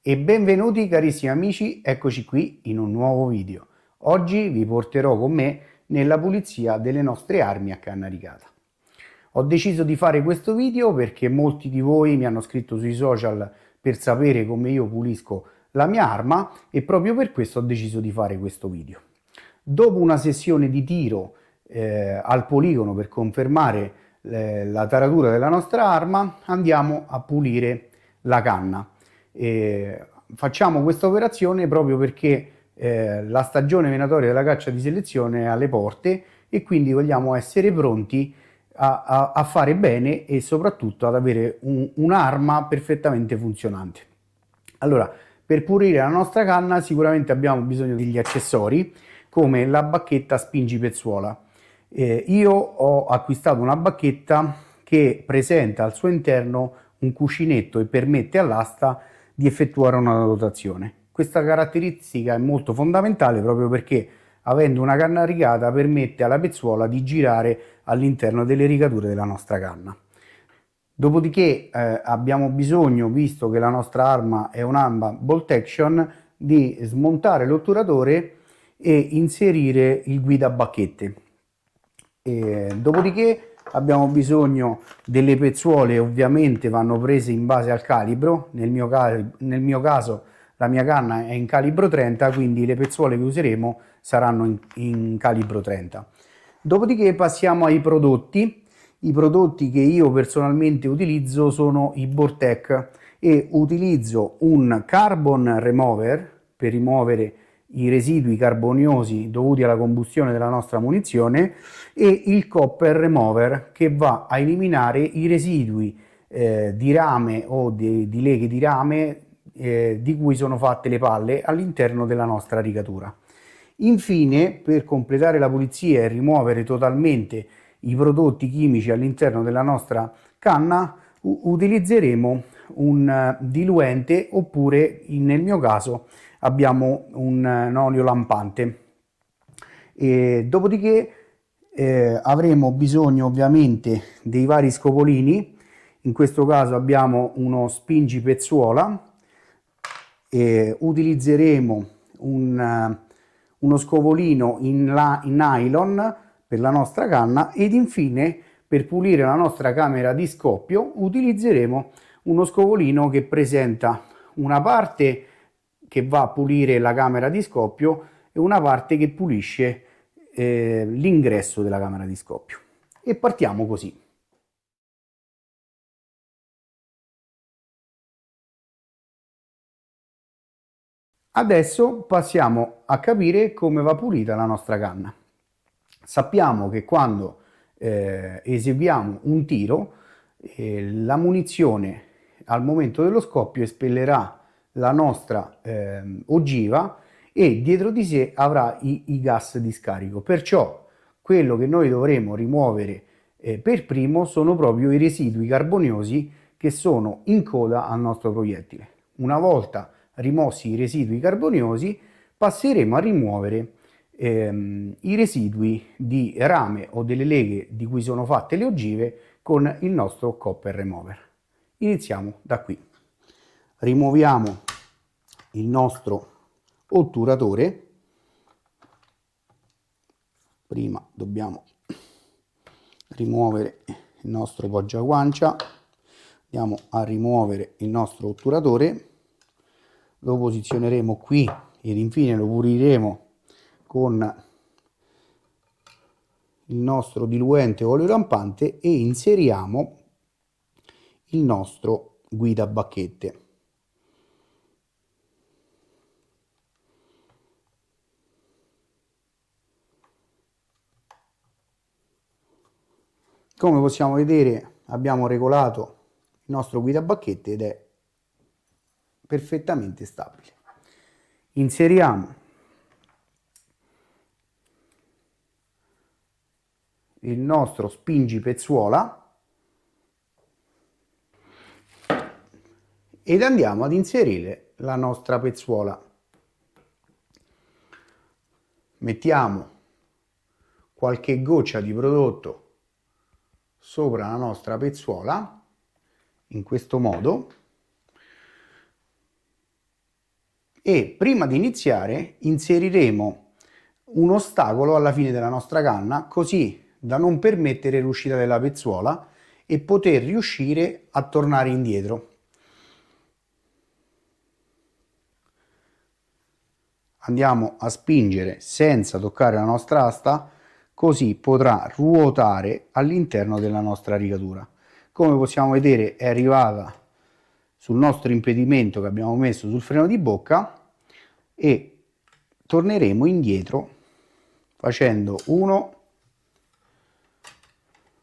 E benvenuti carissimi amici, eccoci qui in un nuovo video. Oggi vi porterò con me nella pulizia delle nostre armi a canna rigata. Ho deciso di fare questo video perché molti di voi mi hanno scritto sui social per sapere come io pulisco la mia arma e proprio per questo ho deciso di fare questo video. Dopo una sessione di tiro al poligono per confermare la taratura della nostra arma, andiamo a pulire la canna. Facciamo questa operazione proprio perché la stagione venatoria della caccia di selezione è alle porte e quindi vogliamo essere pronti a fare bene e soprattutto ad avere un'arma perfettamente funzionante. Allora, per pulire la nostra canna sicuramente abbiamo bisogno degli accessori come la bacchetta spingipezzuola. Io ho acquistato una bacchetta che presenta al suo interno un cuscinetto e permette all'asta di effettuare una rotazione. Questa caratteristica è molto fondamentale proprio perché avendo una canna rigata permette alla pezzuola di girare all'interno delle rigature della nostra canna. Dopodiché abbiamo bisogno, visto che la nostra arma è un'arma bolt action, di smontare l'otturatore e inserire il guida bacchette. Dopodiché abbiamo bisogno delle pezzuole, ovviamente vanno prese in base al calibro. Nel mio caso la mia canna è in calibro 30, quindi le pezzuole che useremo saranno in calibro 30. Dopodiché passiamo ai prodotti. I prodotti che io personalmente utilizzo sono i Bortec e utilizzo un carbon remover per rimuovere i residui carboniosi dovuti alla combustione della nostra munizione e il copper remover che va a eliminare i residui di rame o di leghe di rame di cui sono fatte le palle all'interno della nostra rigatura. Infine, per completare la pulizia e rimuovere totalmente i prodotti chimici all'interno della nostra canna, utilizzeremo un diluente oppure, nel mio caso, abbiamo un olio lampante. Dopodiché avremo bisogno ovviamente dei vari scopolini. In questo caso abbiamo uno spingipezzuola. Utilizzeremo uno scovolino in nylon per la nostra canna ed infine per pulire la nostra camera di scoppio utilizzeremo uno scovolino che presenta una parte che va a pulire la camera di scoppio e una parte che pulisce l'ingresso della camera di scoppio. E partiamo così. Adesso passiamo a capire come va pulita la nostra canna. Sappiamo che quando eseguiamo un tiro, la munizione al momento dello scoppio espellerà la nostra ogiva e dietro di sé avrà i gas di scarico. Perciò quello che noi dovremo rimuovere per primo sono proprio i residui carboniosi che sono in coda al nostro proiettile. Una volta rimossi i residui carboniosi, passeremo a rimuovere i residui di rame o delle leghe di cui sono fatte le ogive con il nostro copper remover. Iniziamo da qui. Rimuoviamo il nostro otturatore. Prima dobbiamo rimuovere il nostro poggiaguancia. Andiamo a rimuovere il nostro otturatore. Lo posizioneremo qui ed infine lo puliremo con il nostro diluente olio lampante e inseriamo il nostro guida bacchette. Come possiamo vedere abbiamo regolato il nostro guida bacchette ed è perfettamente stabile. Inseriamo il nostro spingipezzuola ed andiamo ad inserire la nostra pezzuola. Mettiamo qualche goccia di prodotto sopra la nostra pezzuola in questo modo e prima di iniziare inseriremo un ostacolo alla fine della nostra canna, così da non permettere l'uscita della pezzuola e poter riuscire a tornare indietro. Andiamo a spingere senza toccare la nostra asta, così potrà ruotare all'interno della nostra rigatura. Come possiamo vedere è arrivata sul nostro impedimento che abbiamo messo sul freno di bocca e torneremo indietro facendo 1,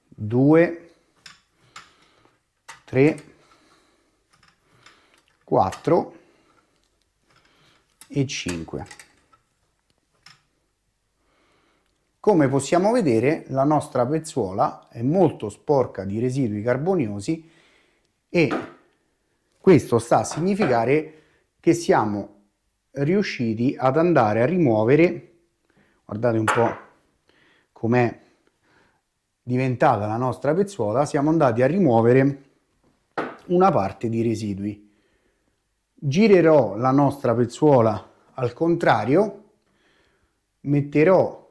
2, 3, 4 e 5. Come possiamo vedere, la nostra pezzuola è molto sporca di residui carboniosi e questo sta a significare che siamo riusciti ad andare a rimuovere, guardate un po' com'è diventata la nostra pezzuola, siamo andati a rimuovere una parte di residui. Girerò la nostra pezzuola al contrario, metterò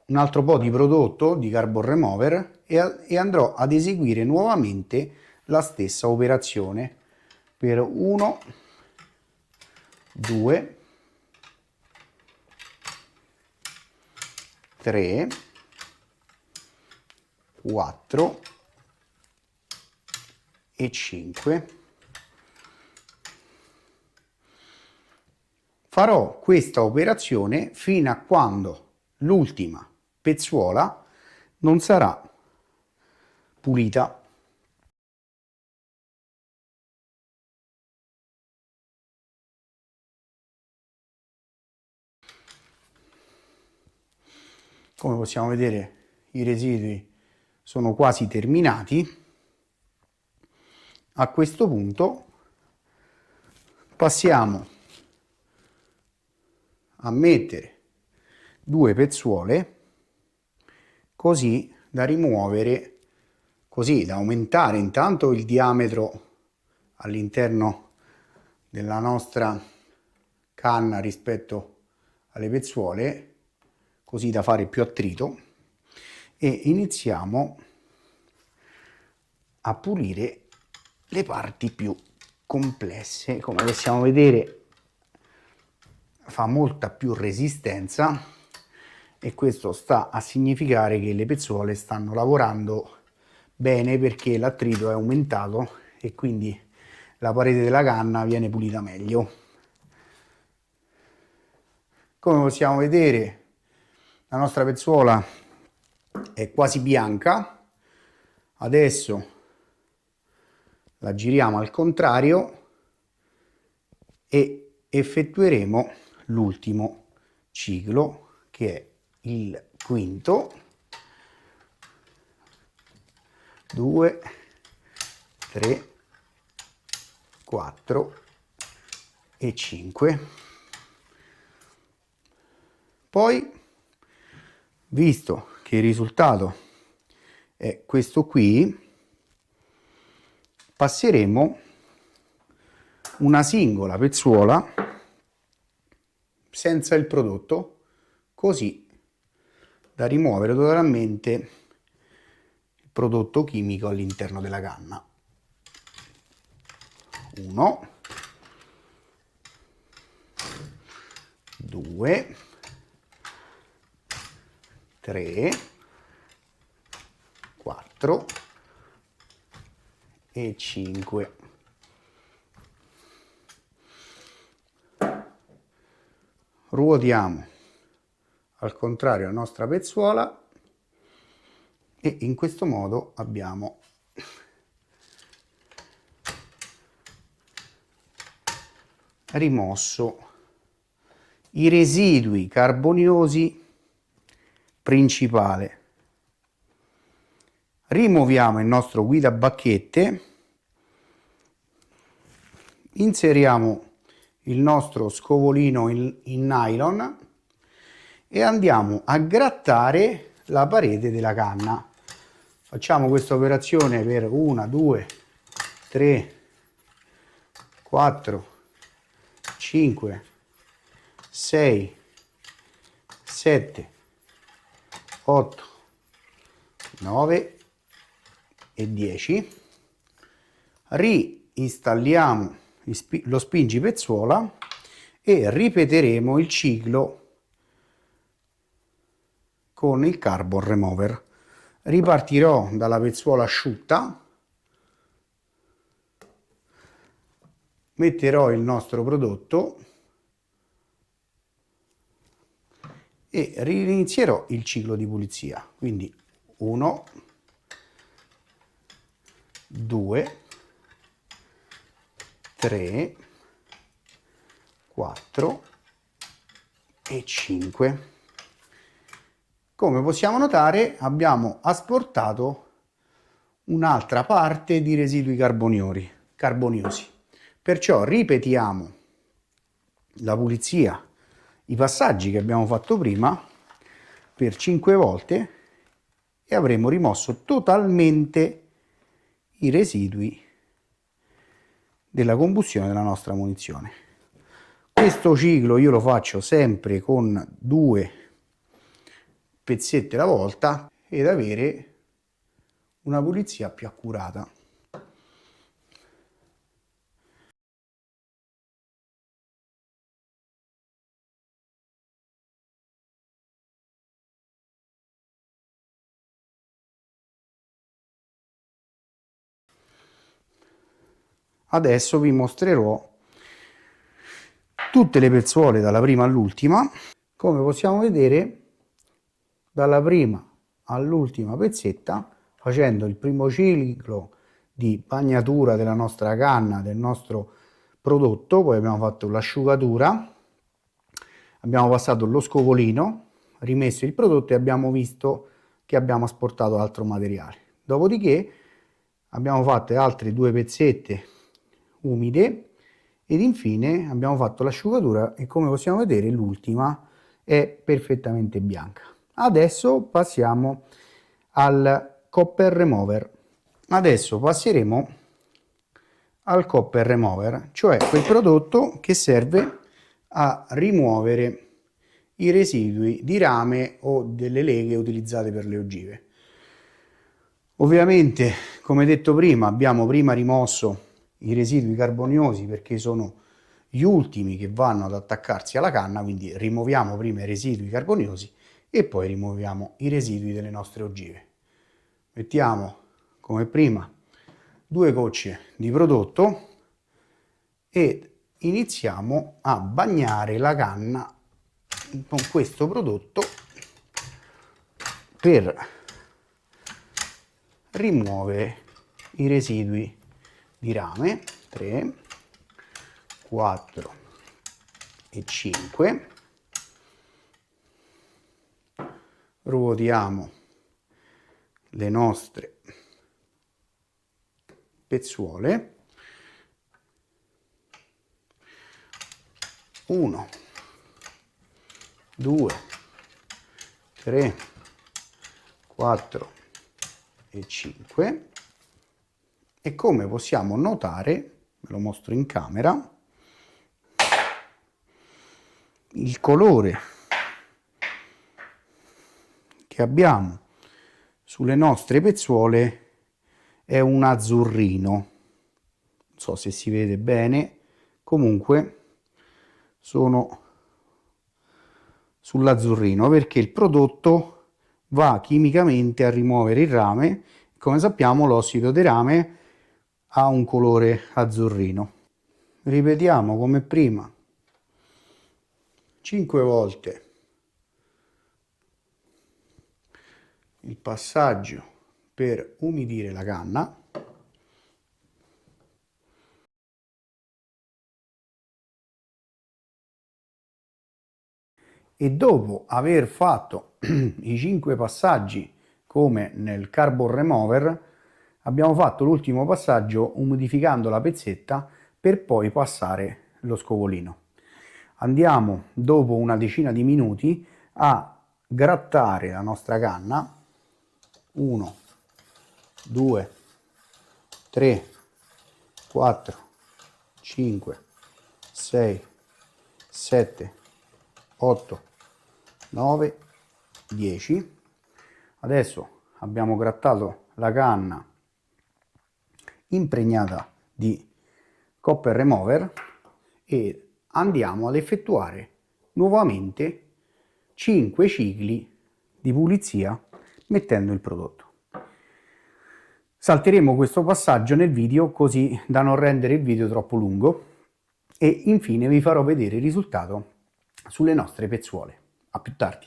un altro po' di prodotto di Carbon Remover e andrò ad eseguire nuovamente la stessa operazione per 1, 2, 3, 4 e 5. Farò questa operazione fino a quando l'ultima pezzuola non sarà pulita. Come possiamo vedere, i residui sono quasi terminati. A questo punto passiamo a mettere 2 pezzuole così da rimuovere, così da aumentare intanto il diametro all'interno della nostra canna rispetto alle pezzuole, così da fare più attrito, e iniziamo a pulire le parti più complesse. Come possiamo vedere fa molta più resistenza e questo sta a significare che le pezzuole stanno lavorando bene perché l'attrito è aumentato e quindi la parete della canna viene pulita meglio. Come possiamo vedere, la nostra pezzuola è quasi bianca. Adesso la giriamo al contrario e effettueremo l'ultimo ciclo, che è il quinto. 2, 3, 4 e 5. Poi, visto che il risultato è questo qui, passeremo una singola pezzuola senza il prodotto, così da rimuovere totalmente il prodotto chimico all'interno della canna. 1, 2, 3, 4 e 5. Ruotiamo al contrario la nostra pezzuola e in questo modo abbiamo rimosso i residui carboniosi principali. Rimuoviamo il nostro guidabacchette, inseriamo il nostro scovolino in nylon e andiamo a grattare la parete della canna. Facciamo questa operazione per 1, 2, 3, 4 5, 6, 7, 8, 9 e 10. Reinstalliamo lo spingipezzuola e ripeteremo il ciclo con il carbon remover. Ripartirò dalla pezzuola asciutta, metterò il nostro prodotto e rinizierò il ciclo di pulizia. Quindi 1, 2, 3, 4 e 5. Come possiamo notare, abbiamo asportato un'altra parte di residui carboniosi. Perciò ripetiamo la pulizia, i passaggi che abbiamo fatto prima per 5 volte e avremo rimosso totalmente i residui della combustione della nostra munizione. Questo ciclo io lo faccio sempre con 2 pezzette alla volta ed avere una pulizia più accurata. Adesso vi mostrerò tutte le pezzuole dalla prima all'ultima. Come possiamo vedere, dalla prima all'ultima pezzetta, facendo il primo ciclo di bagnatura della nostra canna, del nostro prodotto, poi abbiamo fatto l'asciugatura, abbiamo passato lo scovolino, rimesso il prodotto e abbiamo visto che abbiamo asportato altro materiale. Dopodiché abbiamo fatto altre 2 pezzette umide ed infine abbiamo fatto l'asciugatura e come possiamo vedere l'ultima è perfettamente bianca. Adesso passiamo al copper remover. Adesso passeremo al copper remover, cioè quel prodotto che serve a rimuovere i residui di rame o delle leghe utilizzate per le ogive. Ovviamente, come detto prima, abbiamo prima rimosso i residui carboniosi perché sono gli ultimi che vanno ad attaccarsi alla canna, quindi rimuoviamo prima i residui carboniosi e poi rimuoviamo i residui delle nostre ogive. Mettiamo come prima 2 gocce di prodotto e iniziamo a bagnare la canna con questo prodotto per rimuovere i residui di rame. 3, 4 e 5. Ruotiamo le nostre pezzuole. 1, 2, 3, 4 e 5. E come possiamo notare, ve lo mostro in camera, il colore che abbiamo sulle nostre pezzuole è un azzurrino. Non so se si vede bene, comunque sono sull'azzurrino perché il prodotto va chimicamente a rimuovere il rame. Come sappiamo, l'ossido di rame ha un colore azzurrino. Ripetiamo come prima 5 volte il passaggio per umidire la canna. E dopo aver fatto i 5 passaggi come nel carbon remover, abbiamo fatto l'ultimo passaggio umidificando la pezzetta per poi passare lo scovolino. Andiamo dopo una decina di minuti a grattare la nostra canna. 1, 2, 3, 4, 5, 6, 7, 8, 9, 10. Adesso abbiamo grattato la canna impregnata di copper remover e andiamo ad effettuare nuovamente 5 cicli di pulizia mettendo il prodotto. Salteremo questo passaggio nel video così da non rendere il video troppo lungo e infine vi farò vedere il risultato sulle nostre pezzuole. A più tardi.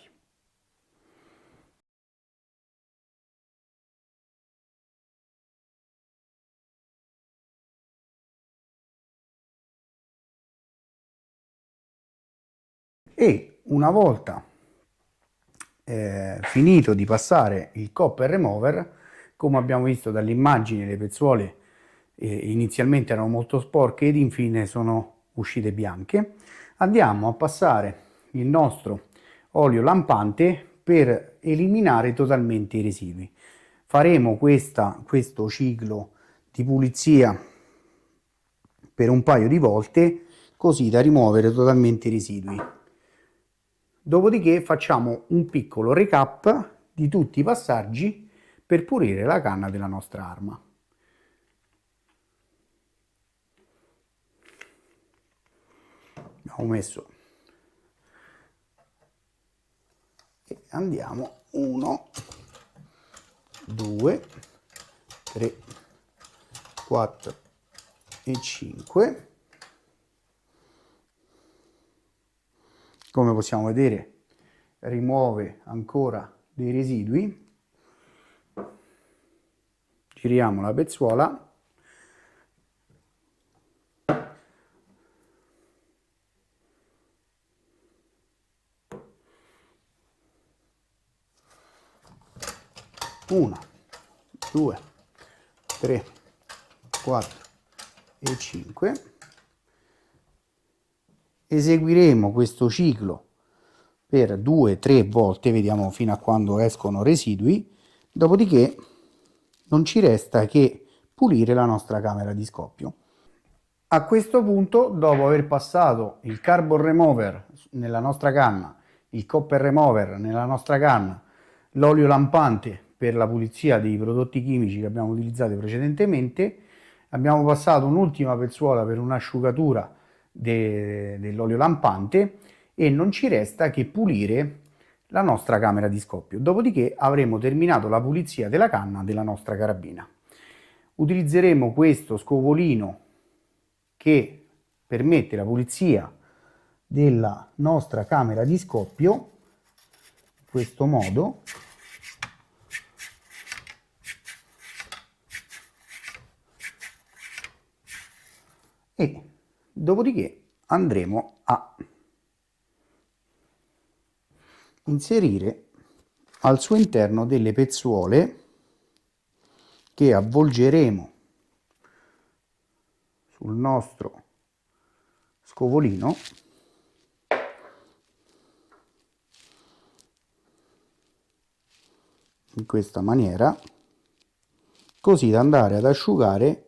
E una volta finito di passare il copper remover, come abbiamo visto dall'immagine, le pezzuole inizialmente erano molto sporche ed infine sono uscite bianche. Andiamo a passare il nostro olio lampante per eliminare totalmente i residui. Faremo questo ciclo di pulizia per un paio di volte così da rimuovere totalmente i residui. Dopodiché facciamo un piccolo recap di tutti i passaggi per pulire la canna della nostra arma. Abbiamo messo e andiamo 1, 2, 3, 4 e 5. Come possiamo vedere rimuove ancora dei residui. Giriamo la pezzuola. Una, 2, 3, 4 e 5. Eseguiremo questo ciclo per 2-3 volte, vediamo fino a quando escono residui, dopodiché non ci resta che pulire la nostra camera di scoppio. A questo punto, dopo aver passato il carbon remover nella nostra canna, il copper remover nella nostra canna, l'olio lampante per la pulizia dei prodotti chimici che abbiamo utilizzato precedentemente, abbiamo passato un'ultima pezzuola per un'asciugatura dell'olio lampante e non ci resta che pulire la nostra camera di scoppio. Dopodiché avremo terminato la pulizia della canna della nostra carabina. Utilizzeremo questo scovolino che permette la pulizia della nostra camera di scoppio in questo modo. E dopodiché andremo a inserire al suo interno delle pezzuole che avvolgeremo sul nostro scovolino in questa maniera, così da andare ad asciugare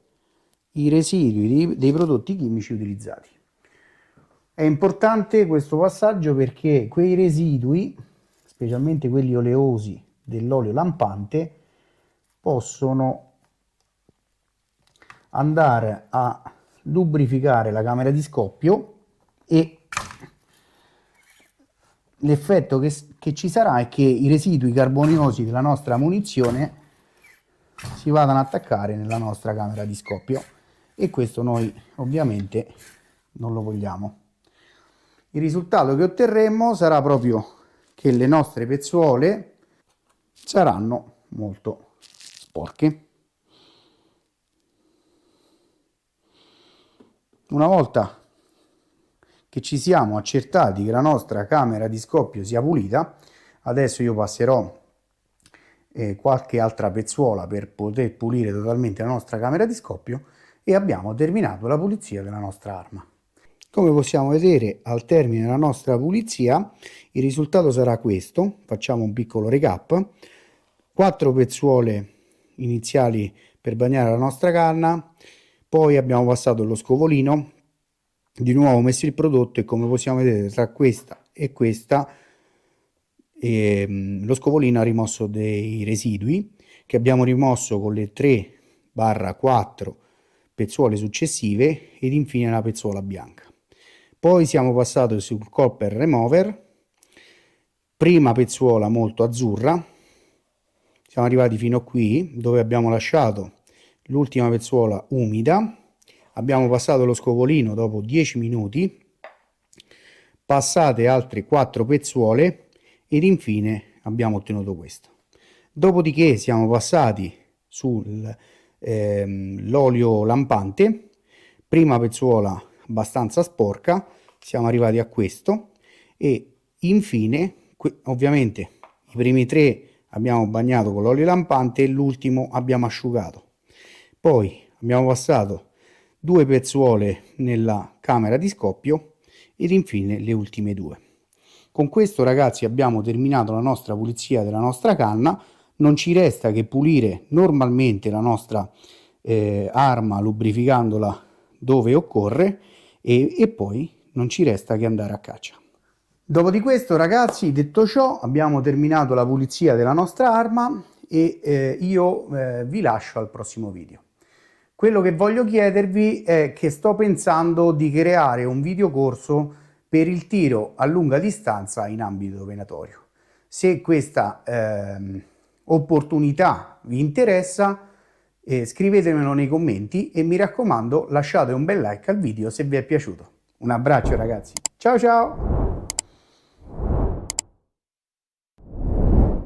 i residui dei prodotti chimici utilizzati. È importante questo passaggio perché quei residui, specialmente quelli oleosi dell'olio lampante, possono andare a lubrificare la camera di scoppio e l'effetto che ci sarà è che i residui carboniosi della nostra munizione si vadano ad attaccare nella nostra camera di scoppio e questo noi ovviamente non lo vogliamo. Il risultato che otterremo sarà proprio che le nostre pezzuole saranno molto sporche. Una volta che ci siamo accertati che la nostra camera di scoppio sia pulita, adesso io passerò qualche altra pezzuola per poter pulire totalmente la nostra camera di scoppio e abbiamo terminato la pulizia della nostra arma. Come possiamo vedere, al termine della nostra pulizia il risultato sarà questo. Facciamo un piccolo recap: 4 pezzuole iniziali per bagnare la nostra canna, poi abbiamo passato lo scovolino Di nuovo ho messo il prodotto e come possiamo vedere tra questa e questa lo scovolino ha rimosso dei residui che abbiamo rimosso con le 3/4 pezzuole successive ed infine la pezzuola bianca. Poi siamo passati sul copper remover, prima pezzuola molto azzurra, siamo arrivati fino a qui dove abbiamo lasciato l'ultima pezzuola umida, abbiamo passato lo scovolino dopo 10 minuti, passate altre 4 pezzuole ed infine abbiamo ottenuto questo. Dopodiché siamo passati sull'olio lampante, prima pezzuola abbastanza sporca, siamo arrivati a questo e infine ovviamente i primi 3 abbiamo bagnato con l'olio lampante e l'ultimo abbiamo asciugato. Poi abbiamo passato 2 pezzuole nella camera di scoppio ed infine le ultime 2. Con questo ragazzi abbiamo terminato la nostra pulizia della nostra canna. Non ci resta che pulire normalmente la nostra arma lubrificandola dove occorre e poi non ci resta che andare a caccia. Dopo di questo ragazzi, detto ciò, abbiamo terminato la pulizia della nostra arma e io vi lascio al prossimo video. Quello che voglio chiedervi è che sto pensando di creare un videocorso per il tiro a lunga distanza in ambito venatorio. Se questa opportunità vi interessa, scrivetemelo nei commenti e mi raccomando lasciate un bel like al video se vi è piaciuto. Un abbraccio ragazzi, ciao ciao!